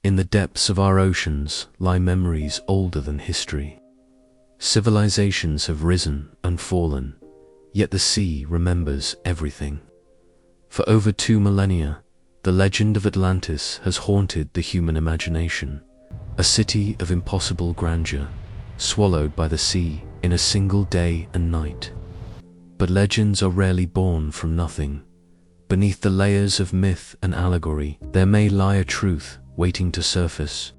In the depths of our oceans lie memories older than history. Civilizations have risen and fallen, yet the sea remembers everything. For over 2 millennia, the legend of Atlantis has haunted the human imagination, a city of impossible grandeur, swallowed by the sea in a single day and night. But legends are rarely born from nothing. Beneath the layers of myth and allegory, there may lie a truth waiting to surface.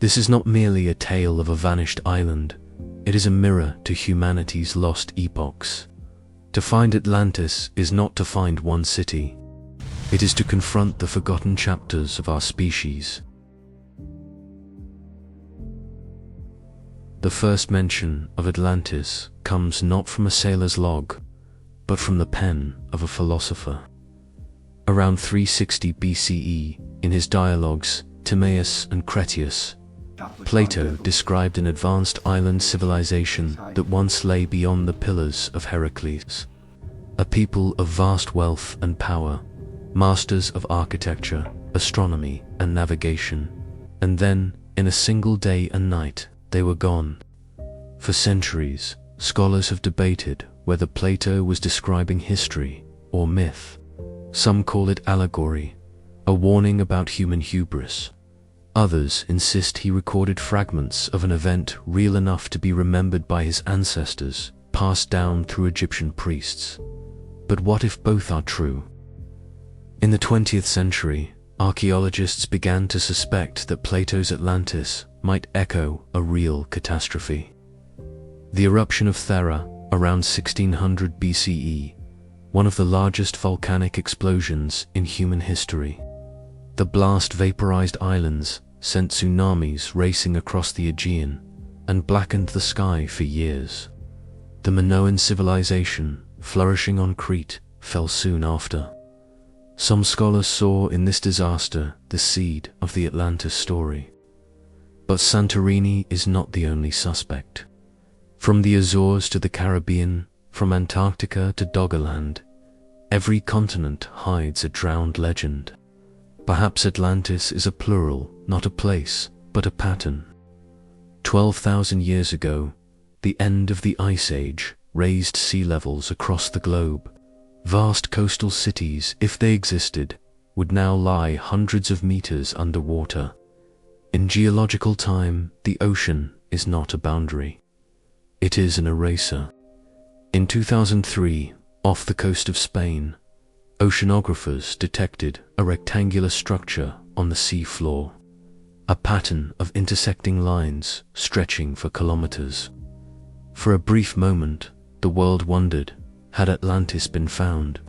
This is not merely a tale of a vanished island, it is a mirror to humanity's lost epochs. To find Atlantis is not to find one city. It is to confront the forgotten chapters of our species. The first mention of Atlantis comes not from a sailor's log, but from the pen of a philosopher. Around 360 BCE, in his dialogues Timaeus and Critias, Plato described an advanced island civilization that once lay beyond the pillars of Heracles, a people of vast wealth and power, masters of architecture, astronomy, and navigation. And then, in a single day and night, they were gone. For centuries, scholars have debated whether Plato was describing history or myth. Some call it allegory, a warning about human hubris. Others insist he recorded fragments of an event real enough to be remembered by his ancestors, passed down through Egyptian priests. But what if both are true? In the 20th century, archaeologists began to suspect that Plato's Atlantis might echo a real catastrophe. The eruption of Thera, around 1600 BCE, one of the largest volcanic explosions in human history. The blast vaporized islands, sent tsunamis racing across the Aegean, and blackened the sky for years. The Minoan civilization, flourishing on Crete, fell soon after. Some scholars saw in this disaster the seed of the Atlantis story. But Santorini is not the only suspect. From the Azores to the Caribbean, from Antarctica to Doggerland, every continent hides a drowned legend. Perhaps Atlantis is a plural, not a place, but a pattern. 12,000 years ago, the end of the Ice Age raised sea levels across the globe. Vast coastal cities, if they existed, would now lie hundreds of meters underwater. In geological time, the ocean is not a boundary. It is an eraser. In 2003, off the coast of Spain, oceanographers detected a rectangular structure on the sea floor, a pattern of intersecting lines stretching for kilometers. For a brief moment, the world wondered, had Atlantis been found?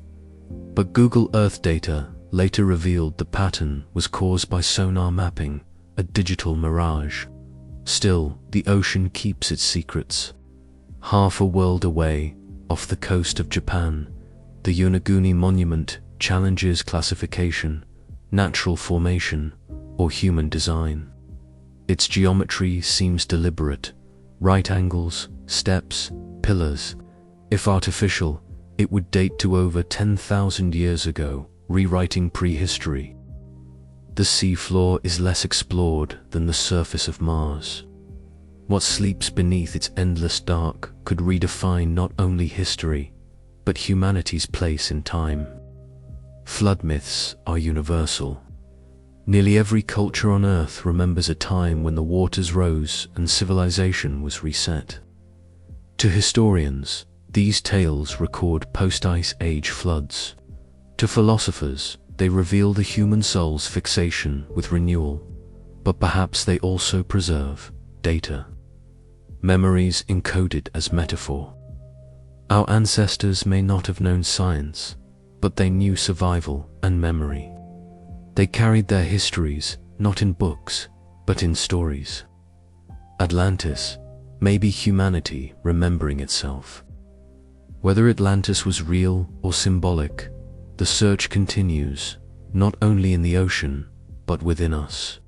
But Google Earth data later revealed the pattern was caused by sonar mapping, a digital mirage. Still, the ocean keeps its secrets. Half a world away, off the coast of Japan, the Yonaguni Monument challenges classification, natural formation, or human design. Its geometry seems deliberate, right angles, steps, pillars. If artificial, it would date to over 10,000 years ago, rewriting prehistory. The seafloor is less explored than the surface of Mars. What sleeps beneath its endless dark could redefine not only history, but humanity's place in time. Flood myths are universal. Nearly every culture on Earth remembers a time when the waters rose and civilization was reset. To historians, these tales record post-Ice Age floods. To philosophers, they reveal the human soul's fixation with renewal, but perhaps they also preserve data. Memories encoded as metaphor. Our ancestors may not have known science, but they knew survival and memory. They carried their histories not in books, but in stories. Atlantis may be humanity remembering itself. Whether Atlantis was real or symbolic, the search continues, not only in the ocean, but within us.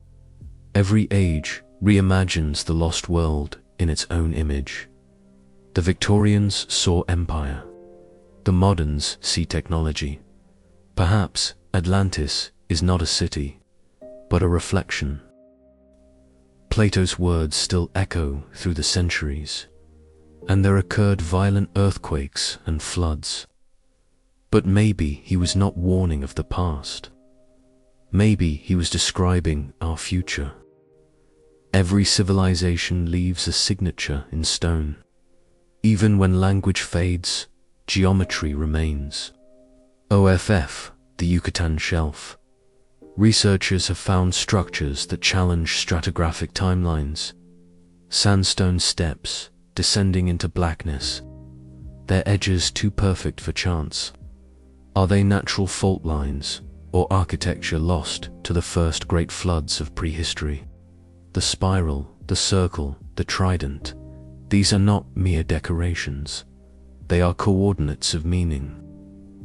Every age reimagines the lost world in its own image. The Victorians saw empire. The moderns see technology. Perhaps Atlantis is not a city. but a reflection. Plato's words still echo through the centuries, and there occurred violent earthquakes and floods. But maybe he was not warning of the past. Maybe he was describing our future. Every civilization leaves a signature in stone. Even when language fades, geometry remains. OFF, the Yucatan Shelf. Researchers have found structures that challenge stratigraphic timelines. Sandstone steps descending into blackness, their edges too perfect for chance. Are they natural fault lines, or architecture lost to the first great floods of prehistory? The spiral, the circle, the trident, these are not mere decorations. They are coordinates of meaning.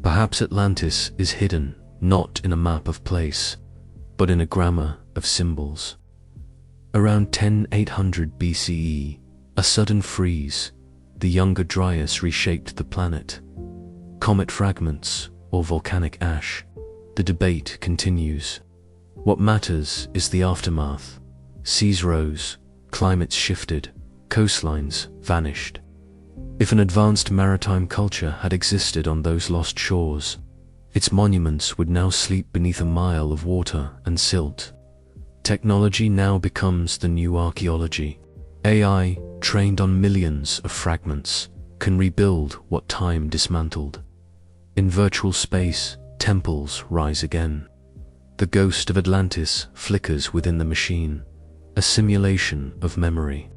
Perhaps Atlantis is hidden not in a map of place, but in a grammar of symbols. Around 10,800 BCE, a sudden freeze, the younger Dryas reshaped the planet. Comet fragments or volcanic ash, the debate continues. What matters is the aftermath. Seas rose, climates shifted, coastlines vanished. If an advanced maritime culture had existed on those lost shores, its monuments would now sleep beneath a mile of water and silt. Technology now becomes the new archaeology. AI, trained on millions of fragments, can rebuild what time dismantled. In virtual space, temples rise again. The ghost of Atlantis flickers within the machine, a simulation of memory.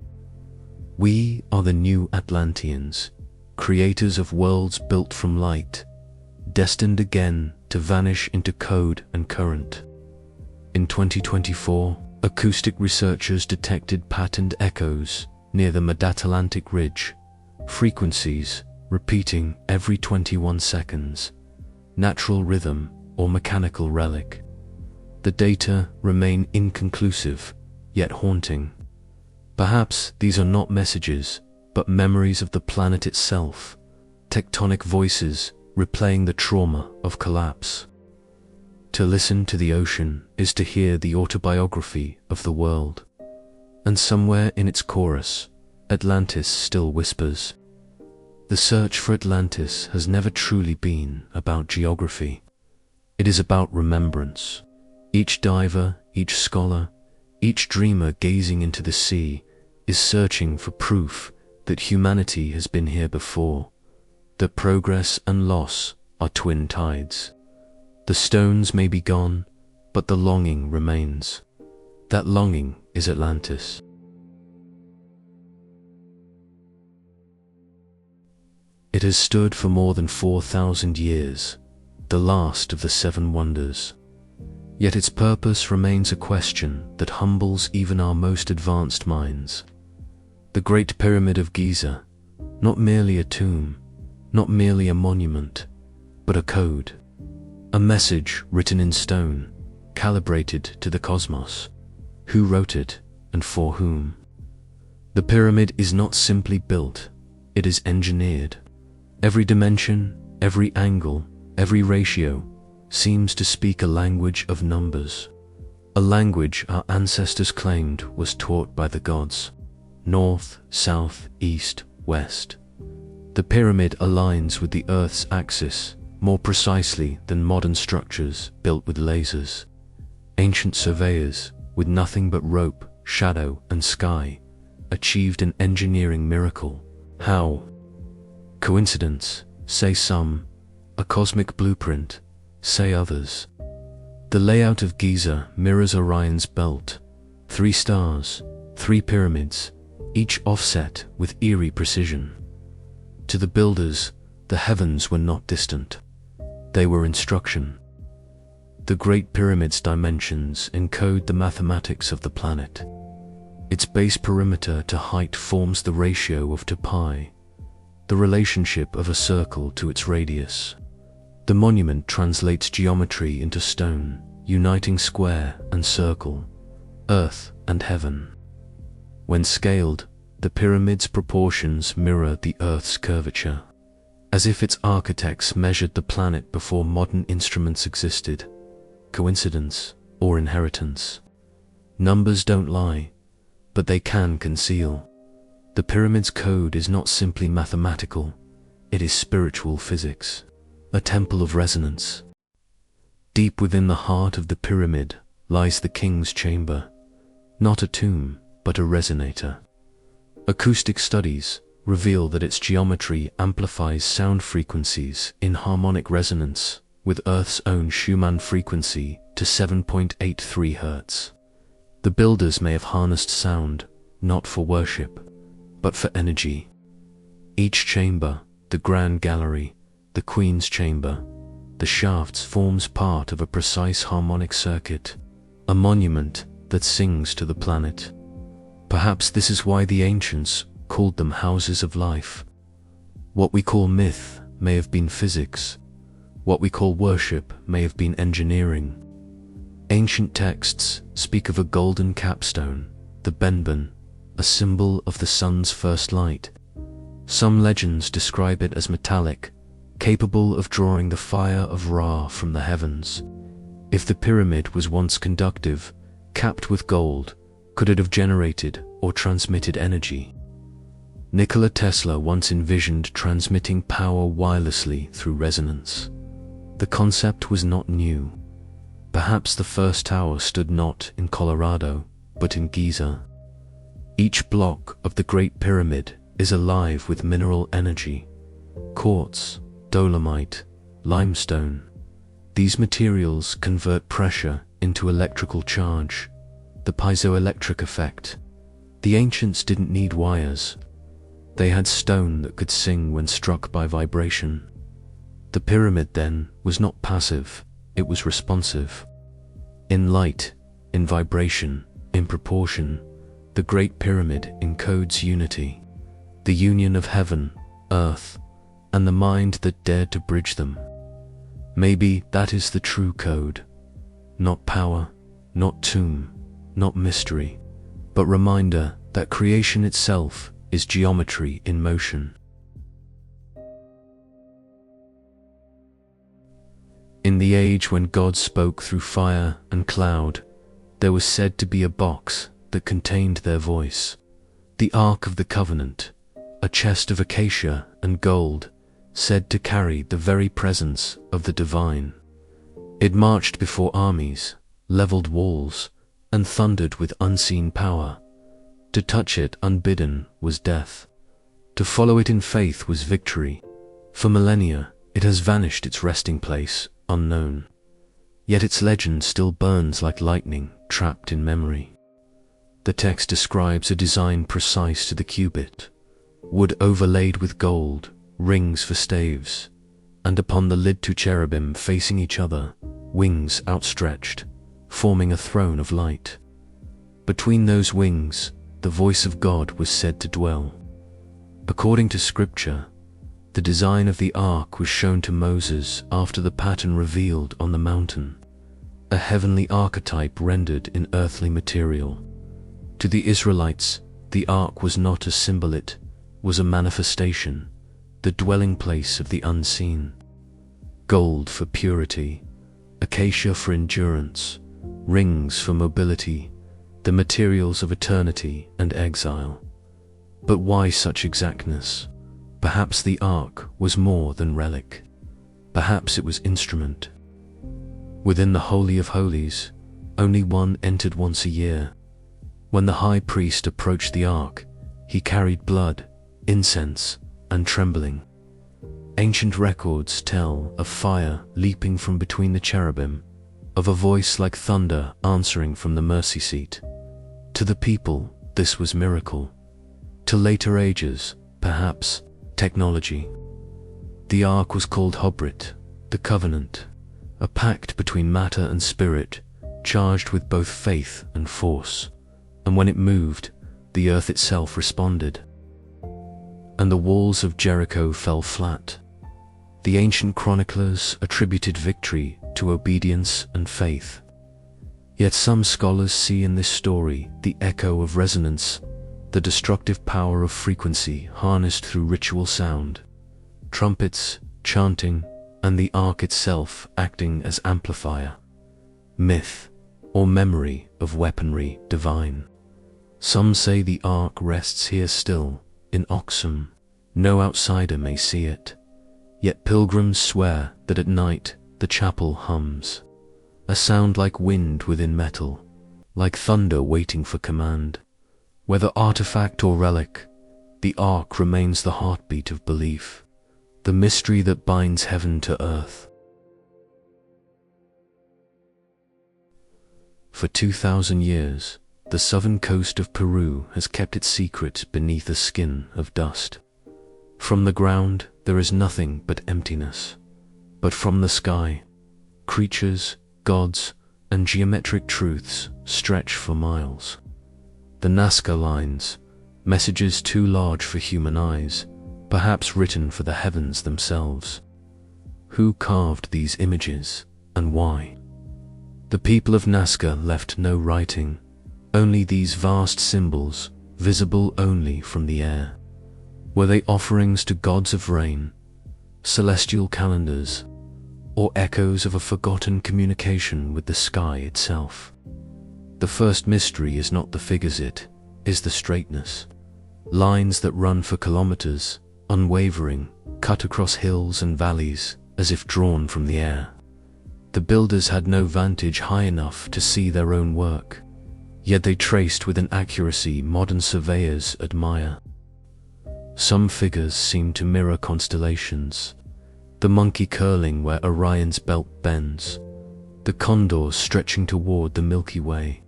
We are the new Atlanteans, creators of worlds built from light, destined again to vanish into code and current. In 2024, acoustic researchers detected patterned echoes near the Mid-Atlantic Ridge, frequencies repeating every 21 seconds, natural rhythm or mechanical relic. The data remain inconclusive, yet haunting. Perhaps these are not messages, but memories of the planet itself, tectonic voices replaying the trauma of collapse. To listen to the ocean is to hear the autobiography of the world. And somewhere in its chorus, Atlantis still whispers. The search for Atlantis has never truly been about geography. It is about remembrance. Each diver, each scholar, each dreamer gazing into the sea is searching for proof that humanity has been here before, that progress and loss are twin tides. The stones may be gone, but the longing remains. That longing is Atlantis. It has stood for more than 4,000 years, the last of the seven wonders. Yet its purpose remains a question that humbles even our most advanced minds. The Great Pyramid of Giza, not merely a tomb, not merely a monument, but a code, a message written in stone, calibrated to the cosmos. Who wrote it and for whom? The pyramid is not simply built, it is engineered. Every dimension, every angle, every ratio seems to speak a language of numbers, a language our ancestors claimed was taught by the gods. North, south, east, west. The pyramid aligns with the Earth's axis more precisely than modern structures built with lasers. Ancient surveyors, with nothing but rope, shadow, and sky, achieved an engineering miracle. How? Coincidence, say some. A cosmic blueprint, say others. The layout of Giza mirrors Orion's belt. 3 stars, 3 pyramids, each offset with eerie precision. To the builders, the heavens were not distant. They were instruction. The Great Pyramid's dimensions encode the mathematics of the planet. Its base perimeter to height forms the ratio of to pi, the relationship of a circle to its radius. The monument translates geometry into stone, uniting square and circle, earth and heaven. When scaled, the pyramid's proportions mirror the Earth's curvature, as if its architects measured the planet before modern instruments existed. Coincidence, or inheritance. Numbers don't lie, but they can conceal. The pyramid's code is not simply mathematical, it is spiritual physics, a temple of resonance. Deep within the heart of the pyramid lies the king's chamber, not a tomb, but a resonator. Acoustic studies reveal that its geometry amplifies sound frequencies in harmonic resonance with Earth's own Schumann frequency to 7.83 Hz. The builders may have harnessed sound, not for worship, but for energy. Each chamber, the Grand Gallery, the Queen's Chamber, the shafts forms part of a precise harmonic circuit, a monument that sings to the planet. Perhaps this is why the ancients called them houses of life. What we call myth may have been physics. What we call worship may have been engineering. Ancient texts speak of a golden capstone, the Benben, a symbol of the sun's first light. Some legends describe it as metallic, capable of drawing the fire of Ra from the heavens. If the pyramid was once conductive, capped with gold, could it have generated or transmitted energy? Nikola Tesla once envisioned transmitting power wirelessly through resonance. The concept was not new. Perhaps the first tower stood not in Colorado, but in Giza. Each block of the Great Pyramid is alive with mineral energy. Quartz, dolomite, limestone. These materials convert pressure into electrical charge, the piezoelectric effect. The ancients didn't need wires. They had stone that could sing when struck by vibration. The pyramid, then, was not passive, it was responsive. In light, in vibration, in proportion, the Great Pyramid encodes unity, the union of heaven, earth, and the mind that dared to bridge them. Maybe that is the true code. Not power, not tomb, not mystery, but reminder that creation itself is geometry in motion. In the age when God spoke through fire and cloud, there was said to be a box that contained their voice. The Ark of the Covenant, a chest of acacia and gold, said to carry the very presence of the divine. It marched before armies, leveled walls, and thundered with unseen power. To touch it unbidden was death. To follow it in faith was victory. For millennia, it has vanished, its resting place unknown. Yet its legend still burns like lightning trapped in memory. The text describes a design precise to the cubit, wood overlaid with gold, rings for staves, and upon the lid two cherubim facing each other, wings outstretched, forming a throne of light. Between those wings, the voice of God was said to dwell. According to scripture, the design of the ark was shown to Moses after the pattern revealed on the mountain, a heavenly archetype rendered in earthly material. To the Israelites, the ark was not a symbol, it was a manifestation, the dwelling place of the unseen. Gold for purity, acacia for endurance, rings for mobility, the materials of eternity and exile. But why such exactness? Perhaps the ark was more than relic. Perhaps it was instrument. Within the Holy of Holies, only one entered once a year. When the high priest approached the ark, he carried blood, incense, and trembling. Ancient records tell of fire leaping from between the cherubim, of a voice like thunder answering from the mercy seat. To the people, this was miracle. To later ages, perhaps, technology. The ark was called Hobrit, the covenant, a pact between matter and spirit, charged with both faith and force. And when it moved, the earth itself responded. And the walls of Jericho fell flat. The ancient chroniclers attributed victory to obedience and faith. Yet some scholars see in this story the echo of resonance, the destructive power of frequency harnessed through ritual sound, trumpets, chanting, and the ark itself acting as amplifier. Myth, or memory of weaponry divine. Some say the ark rests here still, in Oxum. No outsider may see it. Yet pilgrims swear that at night the chapel hums, a sound like wind within metal, like thunder waiting for command. Whether artifact or relic, the ark remains the heartbeat of belief, the mystery that binds heaven to earth. For 2,000 years, the southern coast of Peru has kept its secret beneath a skin of dust. From the ground, there is nothing but emptiness. But from the sky, creatures, gods, and geometric truths stretch for miles. The Nazca Lines, messages too large for human eyes, perhaps written for the heavens themselves. Who carved these images, and why? The people of Nazca left no writing, only these vast symbols, visible only from the air. Were they offerings to gods of rain, celestial calendars, or echoes of a forgotten communication with the sky itself? The first mystery is not the figures, it is the straightness. Lines that run for kilometers, unwavering, cut across hills and valleys, as if drawn from the air. The builders had no vantage high enough to see their own work, yet they traced with an accuracy modern surveyors admire. Some figures seem to mirror constellations, the monkey curling where Orion's belt bends, the condor stretching toward the Milky Way.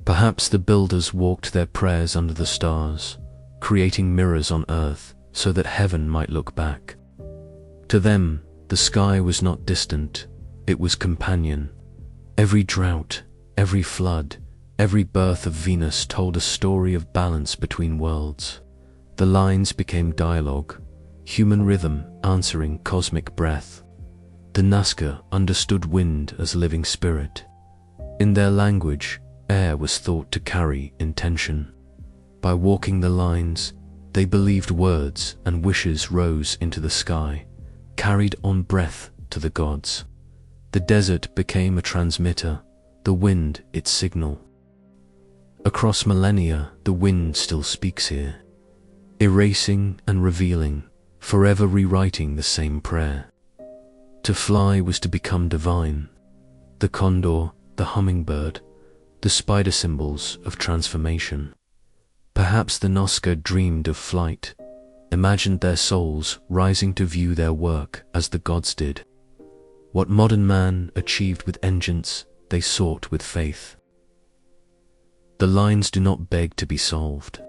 Perhaps the builders walked their prayers under the stars, creating mirrors on earth so that heaven might look back. To them, the sky was not distant, it was companion. Every drought, every flood, every birth of Venus told a story of balance between worlds. The lines became dialogue, human rhythm answering cosmic breath. The Nazca understood wind as living spirit. In their language, air was thought to carry intention. By walking the lines, they believed words and wishes rose into the sky, carried on breath to the gods. The desert became a transmitter, the wind its signal. Across millennia, the wind still speaks here, erasing and revealing, forever rewriting the same prayer. To fly was to become divine. The condor, the hummingbird, the spider symbols of transformation. Perhaps the Nazca dreamed of flight, imagined their souls rising to view their work as the gods did. What modern man achieved with engines, they sought with faith. The lines do not beg to be solved.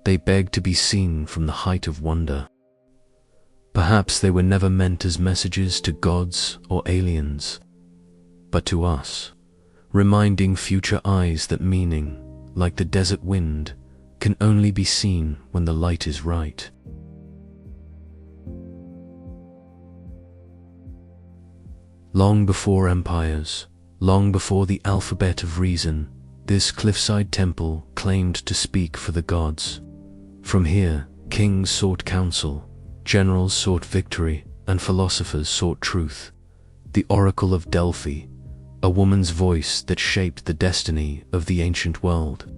They beg to be seen from the height of wonder. Perhaps they were never meant as messages to gods or aliens, but to us, reminding future eyes that meaning, like the desert wind, can only be seen when the light is right. Long before empires, long before the alphabet of reason, this cliffside temple claimed to speak for the gods. From here, kings sought counsel, generals sought victory, and philosophers sought truth. The Oracle of Delphi, a woman's voice that shaped the destiny of the ancient world.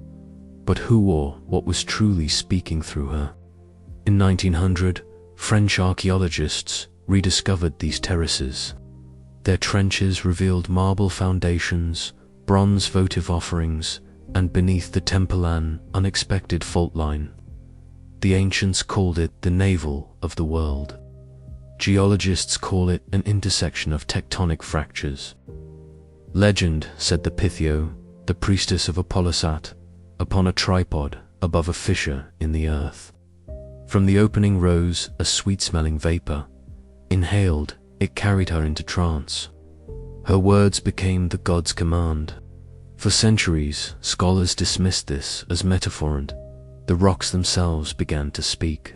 But who or what was truly speaking through her? In 1900, French archaeologists rediscovered these terraces. Their trenches revealed marble foundations, bronze votive offerings, and beneath the temple an unexpected fault line. The ancients called it the navel of the world. Geologists call it an intersection of tectonic fractures. Legend said the Pythio, the priestess of Apollo, sat upon a tripod above a fissure in the earth. From the opening rose a sweet-smelling vapor. Inhaled, it carried her into trance. Her words became the god's command. For centuries, scholars dismissed this as metaphor, and the rocks themselves began to speak.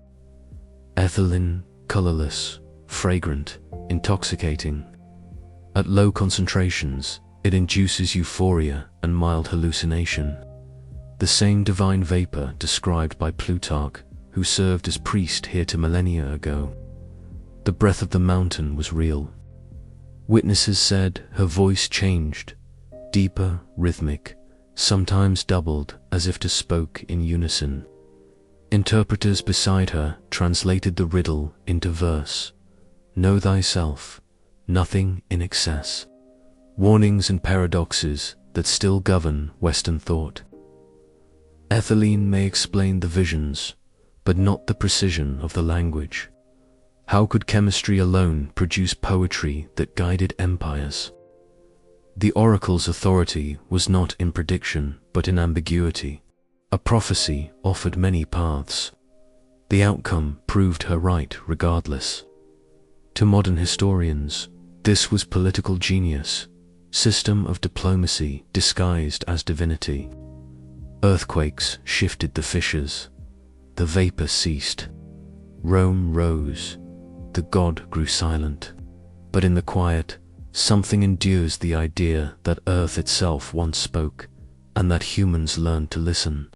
Ethylene, colorless, fragrant, intoxicating. At low concentrations, it induces euphoria and mild hallucination. The same divine vapor described by Plutarch, who served as priest here millennia ago. The breath of the mountain was real. Witnesses said her voice changed, deeper, rhythmic, sometimes doubled as if to spoke in unison. Interpreters beside her translated the riddle into verse. Know thyself, nothing in excess. Warnings and paradoxes that still govern Western thought. Etheline may explain the visions, but not the precision of the language. How could chemistry alone produce poetry that guided empires? The oracle's authority was not in prediction, but in ambiguity. A prophecy offered many paths. The outcome proved her right regardless. To modern historians, this was political genius, system of diplomacy disguised as divinity. Earthquakes shifted the fissures. The vapor ceased. Rome rose. The god grew silent. But in the quiet, something endures the idea that Earth itself once spoke, and that humans learned to listen.